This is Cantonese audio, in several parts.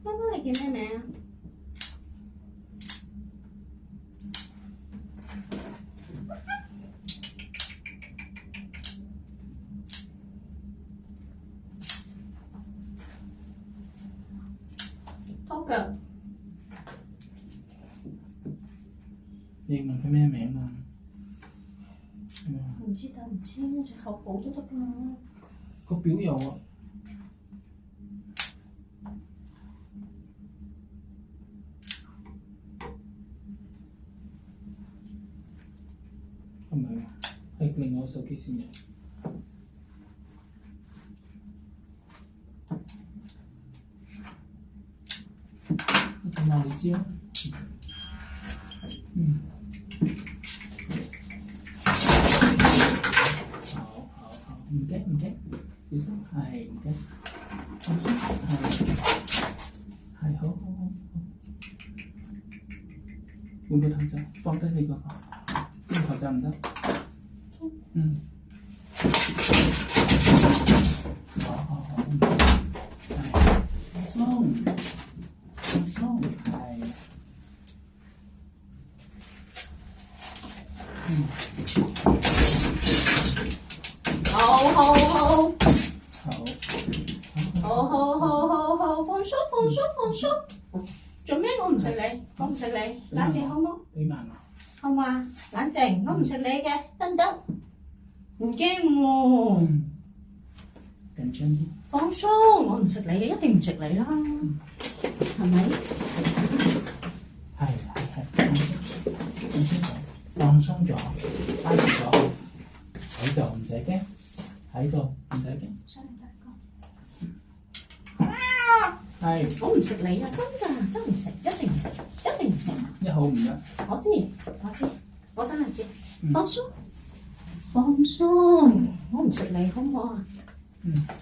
媽媽你叫咩名啊？拖腳。你問佢咩名嘛？唔知得唔知，隻口寶都得㗎嘛。個表有啊。係咪？係另外手機先嘅。一隻貓你知啦。好，唔驚，小心，係唔驚，放鬆，係好。換個頭罩，放低你嗰個，呢個頭罩唔得。好，放鬆，係。好，放鬆。做咩？我唔食你，冷靜好冇？俾慢我。好嘛？冷靜，我唔食你嘅，得唔得？唔驚喎。緊張啲。放鬆，我唔食你嘅，一定唔食你啦，係咪？係，放鬆咗，拉直咗，喺度唔使驚，喺度唔使驚。係。我唔食你啊！真㗎，真唔食，一定唔食。一好唔得。我知，我真係知。放鬆，我唔食你，好唔好啊？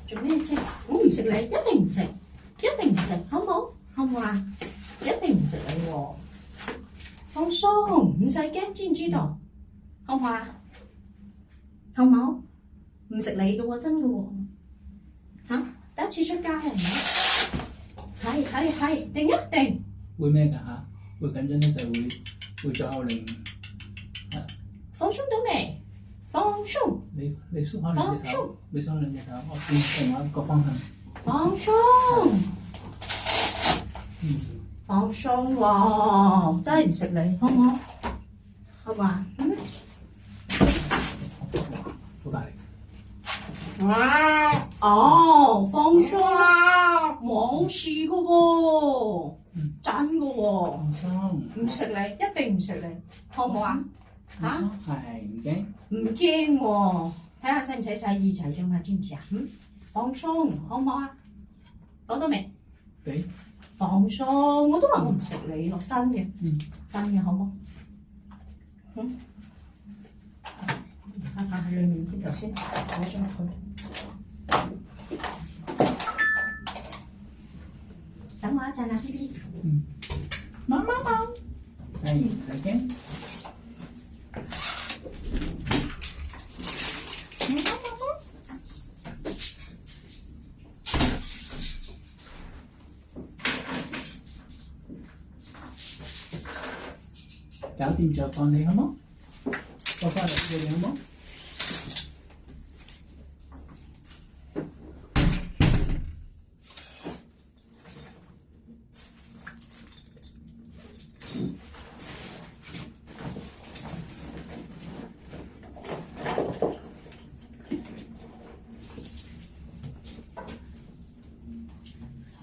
做咩啫？我唔食你，一定唔食，好唔好？好唔好啊？一定唔食你喎。放鬆，唔使驚，知唔知道？好唔好啊？好唔好？唔食你嘅喎，真嘅喎。嚇，第一次出街係咪？係，定一定。會咩㗎嚇？會緊張咧就會左右擰。放鬆到未？放鬆。你縮開兩隻手，我轉另外一個方向。放鬆。放鬆喎，真係唔食你，好唔好？好嘛？好大力。放鬆，冇事㗎喎，真㗎喎。放鬆。唔食你，一定唔食你，好唔好啊？嚇？係唔驚？唔驚喎，睇下使唔使洗耳仔啫嘛，知唔知啊？放鬆，好唔好啊？攞到未？俾。放鬆，我都話我唔食你咯，真嘅，真嘅，好唔好？睇下喺裏面呢度先，攞咗佢。等我一陣啊 ，B B。貓，係唔使驚。搞掂就放你好冇？放翻嚟俾你好冇？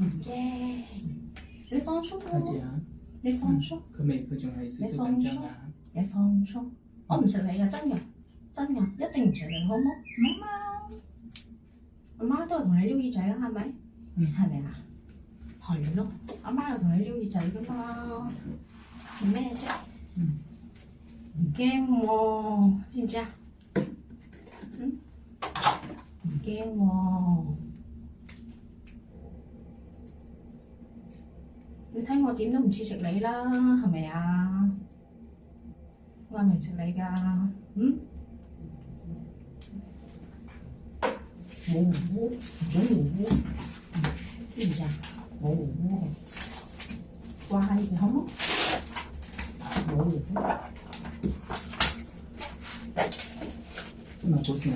唔驚，你放鬆開始啊！你放鬆。佢仲係少少緊張㗎。你放鬆，我唔食你啊！真嘅，一定唔食你，好唔好？阿媽都係同你撩耳仔啦，係咪？係咪啊？係咯，阿媽又同你撩耳仔㗎嘛，做咩啫？唔驚喎，知唔知啊？唔驚喎，你睇我點都唔似食你啦，係咪啊？我係咪唔食你㗎？嗯？冇胡烏，唔准胡烏，知唔知啊？冇胡烏嘅，乖嘅好冇？冇胡烏。芝麻保鮮係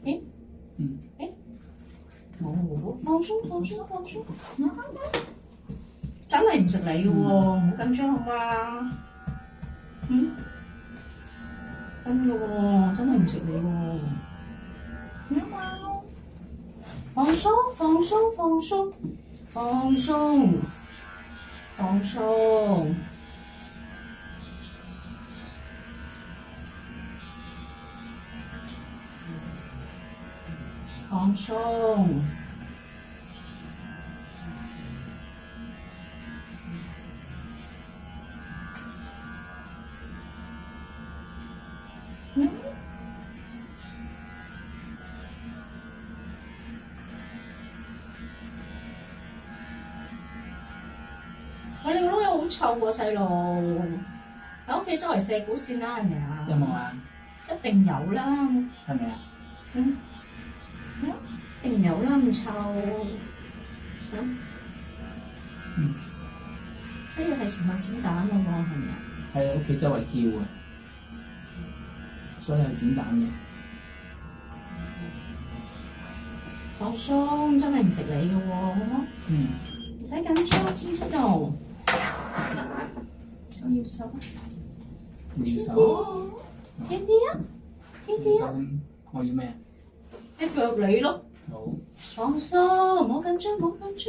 咪？冇胡烏，放鬆放鬆放鬆，真係唔食你嘅喎，唔好緊張好嘛？嗯？真嘅喎，真係唔食你喎。放鬆放鬆放鬆放鬆放鬆放鬆。喂，你個窿好臭喎，細路！喺屋企周圍射股線啦，係咪啊？有冇啊？一定有啦，係咪啊？一定有啦，咁臭。呢個係食物煎蛋咯喎，係咪啊？喺屋企周圍叫啊，所以係煎蛋嘅。放鬆，真係唔食你嘅喎，好冇？唔使緊張，知唔知道？我要手。你要手？天啲啊！天啲啊！我要咩？一腳你咯。好。放鬆，唔好緊張，唔好緊張。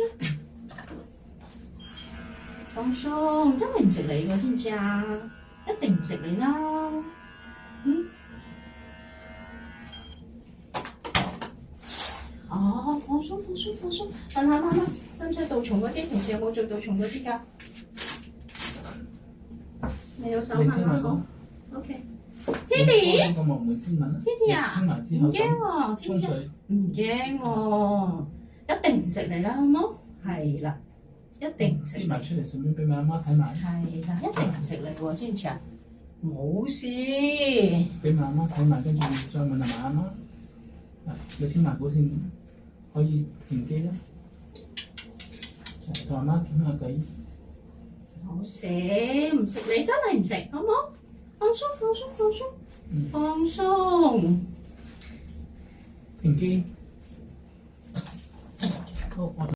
放鬆，真係唔食你嘅，知唔知啊？一定唔食你啦。哦，放鬆放鬆放鬆，問下媽媽使唔使杜蟲嗰啲？平時有冇做杜蟲嗰啲㗎？你有手問我講。OK。Kitty。呢個木門先問啦。Kitty 啊，清埋之後唔驚喎，知唔知？唔驚喎，一定唔食你啦，好冇？係啦，一定唔食。撕埋出嚟，順便俾媽媽睇埋。係啦，一定唔食你喎，知唔知啊？冇事。俾媽媽睇埋，跟住再問下媽媽。你黐埋保鮮可以停機啦，同媽媽傾下偈。好食，唔食你真係唔食，好冇？放鬆放鬆放鬆，放鬆。停機。好，我。